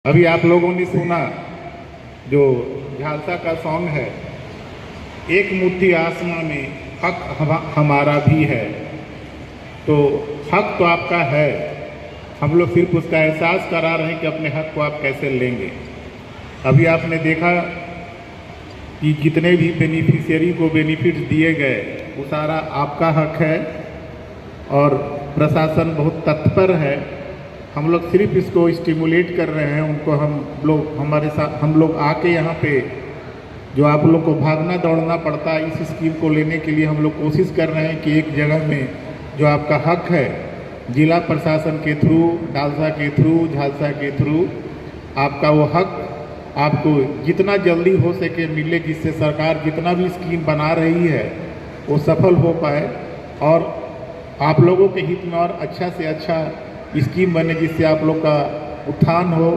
अभी आप लोगों ने सुना जो झालसा का सॉन्ग है, एक मुट्ठी आसमां में हक हमारा भी है। तो हक तो आपका है, हम लोग सिर्फ उसका एहसास करा रहे हैं कि अपने हक को आप कैसे लेंगे। अभी आपने देखा कि जितने भी बेनिफिशियरी को बेनिफिट्स दिए गए वो सारा आपका हक है और प्रशासन बहुत तत्पर है। हम लोग सिर्फ इसको स्टिमुलेट कर रहे हैं, उनको हम लोग आके यहाँ पे जो आप लोग को भागना दौड़ना पड़ता है इस स्कीम को लेने के लिए, हम लोग कोशिश कर रहे हैं कि एक जगह में जो आपका हक है जिला प्रशासन के थ्रू, डालसा के थ्रू, झालसा के थ्रू आपका वो हक आपको जितना जल्दी हो सके मिले, जिससे सरकार जितना भी स्कीम बना रही है वो सफल हो पाए और आप लोगों के हित में और अच्छा से अच्छा स्कीम बने, जिससे आप लोग का उत्थान हो,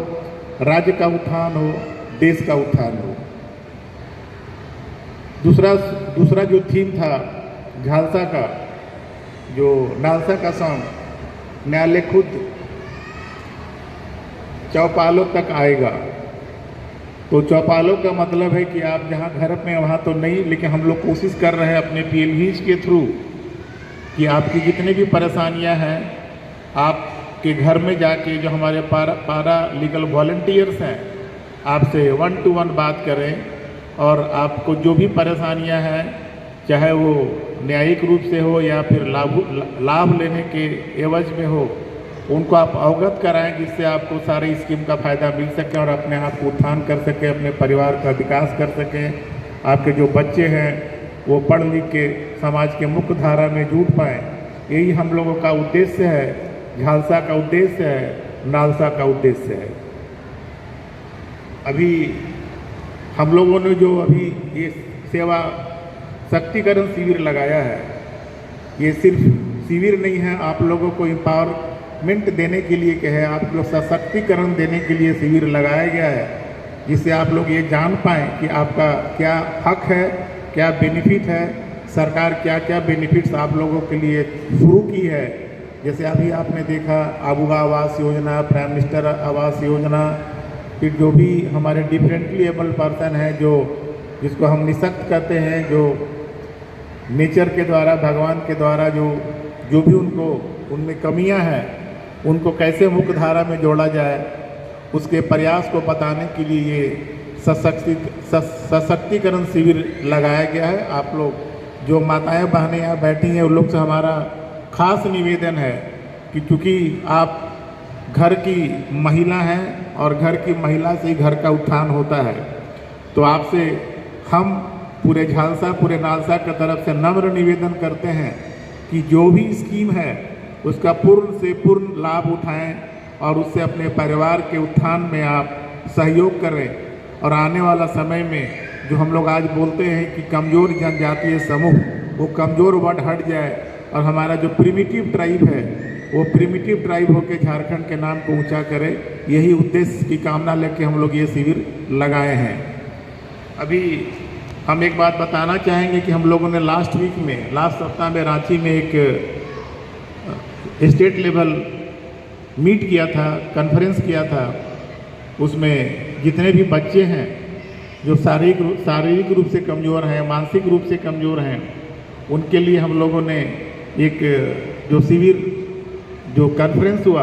राज्य का उत्थान हो, देश का उत्थान हो। दूसरा जो थीम था झालसा का, जो नालसा का सॉन्ग, न्यायालय खुद चौपालों तक आएगा। तो चौपालों का मतलब है कि आप जहां घर में वहां तो नहीं, लेकिन हम लोग कोशिश कर रहे हैं अपने PLVs के थ्रू कि आपकी जितनी भी परेशानियां हैं आपके घर में जाके जो हमारे पारा लीगल वॉलंटियर्स हैं आपसे 1 to 1 बात करें और आपको जो भी परेशानियां हैं, चाहे वो न्यायिक रूप से हो या फिर लाभ लेने के एवज में हो, उनको आप अवगत कराएं, जिससे आपको सारे स्कीम का फ़ायदा मिल सके और अपने आप को उत्थान कर सके, अपने परिवार का विकास कर सकें। आपके जो बच्चे हैं वो पढ़ लिख के समाज के मुख्य धारा में जुट पाएँ। यही हम लोगों का उद्देश्य है, झालसा का उद्देश्य है, नालसा का उद्देश्य है। अभी हम लोगों ने जो अभी ये सेवा शक्तिकरण शिविर लगाया है, ये सिर्फ शिविर नहीं है, आप लोगों को एम्पावरमेंट देने के लिए क्या है, आप लोग सशक्तिकरण देने के लिए शिविर लगाया गया है, जिससे आप लोग ये जान पाएँ कि आपका क्या हक है, क्या बेनिफिट है, सरकार क्या क्या बेनिफिट्स आप लोगों के लिए शुरू की है। जैसे अभी आपने देखा आबूगा आवास योजना, प्राइम मिनिस्टर आवास योजना, फिर जो भी हमारे डिफरेंटली एबल पर्सन है जिसको हम निःशक्त कहते हैं, जो नेचर के द्वारा, भगवान के द्वारा जो भी उनमें कमियां हैं उनको कैसे मुख्य धारा में जोड़ा जाए, उसके प्रयास को बताने के लिए ये सशक्तिकरण शिविर लगाया गया है। आप लोग जो माताएं बहनें यहाँ बैठी हैं उन लोग से हमारा खास निवेदन है कि चूँकि आप घर की महिला हैं और घर की महिला से ही घर का उत्थान होता है, तो आपसे हम पूरे झालसा, पूरे नालसा की तरफ से नम्र निवेदन करते हैं कि जो भी स्कीम है उसका पूर्ण से पूर्ण लाभ उठाएं और उससे अपने परिवार के उत्थान में आप सहयोग करें और आने वाला समय में जो हम लोग आज बोलते हैं कि कमज़ोर जनजातीय समूह, वो कमज़ोर वर्ड हट जाए और हमारा जो प्रिमिटिव ट्राइब है वो प्रिमिटिव ट्राइब होकर झारखंड के नाम को ऊंचा करे। यही उद्देश्य की कामना लेके हम लोग ये शिविर लगाए हैं। अभी हम एक बात बताना चाहेंगे कि हम लोगों ने लास्ट सप्ताह में रांची में एक स्टेट लेवल मीट किया था, कॉन्फ्रेंस किया था। उसमें जितने भी बच्चे हैं जो शारीरिक रूप से कमज़ोर हैं, मानसिक रूप से कमज़ोर हैं, उनके लिए हम लोगों ने एक जो शिविर, जो कॉन्फ्रेंस हुआ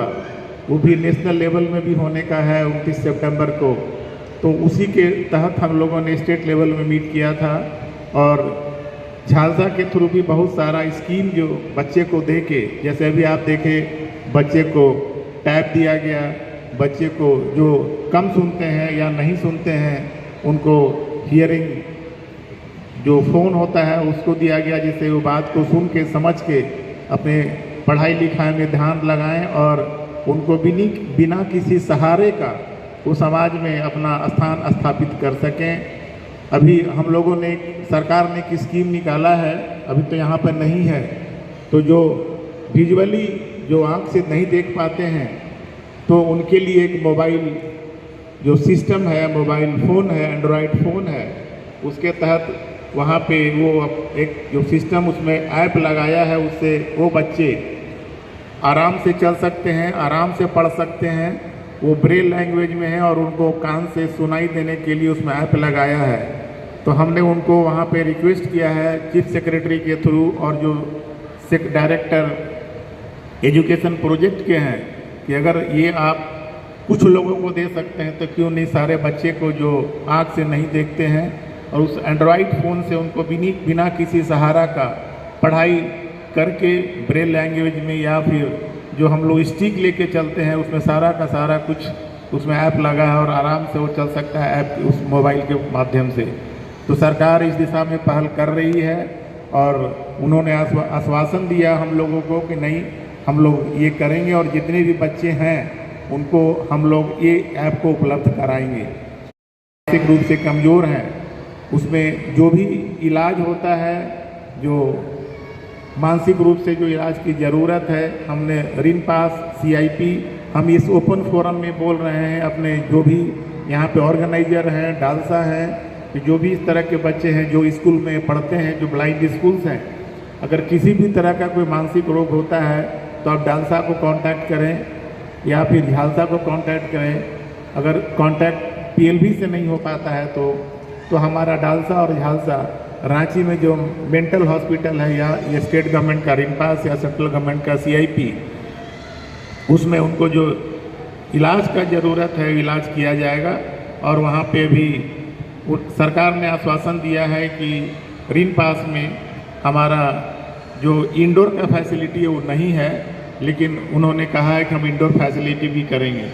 वो भी नेशनल लेवल में भी होने का है 29 सितंबर को। तो उसी के तहत हम लोगों ने स्टेट लेवल में मीट किया था और झालसा के थ्रू भी बहुत सारा स्कीम जो बच्चे को दे के, जैसे अभी आप देखें बच्चे को टैब दिया गया, बच्चे को जो कम सुनते हैं या नहीं सुनते हैं उनको हियरिंग जो फ़ोन होता है उसको दिया गया, जिससे वो बात को सुन के समझ के अपने पढ़ाई लिखाई में ध्यान लगाएं और उनको बिना किसी सहारे का वो समाज में अपना स्थान स्थापित कर सकें। अभी हम लोगों ने, सरकार ने एक स्कीम निकाला है, अभी तो यहाँ पर नहीं है, तो जो विजुअली जो आँख से नहीं देख पाते हैं तो उनके लिए एक मोबाइल जो सिस्टम है, मोबाइल फ़ोन है, एंड्रॉयड फ़ोन है, उसके तहत वहाँ पे वो एक जो सिस्टम उसमें ऐप लगाया है, उससे वो बच्चे आराम से चल सकते हैं, आराम से पढ़ सकते हैं वो ब्रेल लैंग्वेज में है और उनको कान से सुनाई देने के लिए उसमें ऐप लगाया है। तो हमने उनको वहाँ पे रिक्वेस्ट किया है चीफ सेक्रेटरी के थ्रू और जो डायरेक्टर एजुकेशन प्रोजेक्ट के हैं कि अगर ये आप कुछ लोगों को दे सकते हैं तो क्यों नहीं सारे बच्चे को जो आँख से नहीं देखते हैं और उस एंड्रॉयड फ़ोन से उनको बिना किसी सहारा का पढ़ाई करके ब्रेल लैंग्वेज में या फिर जो हम लोग स्टिक लेके चलते हैं उसमें सारा का सारा कुछ उसमें ऐप लगा है और आराम से वो चल सकता है ऐप उस मोबाइल के माध्यम से। तो सरकार इस दिशा में पहल कर रही है और उन्होंने आश्वासन दिया हम लोगों को कि नहीं हम लोग ये करेंगे और जितने भी बच्चे हैं उनको हम लोग ये ऐप को उपलब्ध कराएंगे। मानसिक रूप से कमज़ोर हैं उसमें जो भी इलाज होता है, जो मानसिक रूप से जो इलाज की ज़रूरत है, हमने ऋण पास CIP हम इस ओपन फोरम में बोल रहे हैं अपने जो भी यहाँ पे ऑर्गेनाइजर हैं, डालसा हैं, कि जो भी इस तरह के बच्चे हैं जो स्कूल में पढ़ते हैं, जो ब्लाइंड स्कूल्स हैं, अगर किसी भी तरह का कोई मानसिक रोग होता है तो आप डालसा को कांटेक्ट करें या फिर झालसा को कांटेक्ट करें। अगर कांटेक्ट PLB से नहीं हो पाता है तो हमारा डालसा और झालसा रांची में जो मेंटल हॉस्पिटल है या ये स्टेट गवर्नमेंट का ऋण पास या सेंट्रल गवर्नमेंट का CIP उसमें उनको जो इलाज का ज़रूरत है इलाज किया जाएगा। और वहाँ पे भी सरकार ने आश्वासन दिया है कि ऋण पास में हमारा जो इंडोर का फैसिलिटी है वो नहीं है, लेकिन उन्होंने कहा है कि हम इंडोर फैसिलिटी भी करेंगे।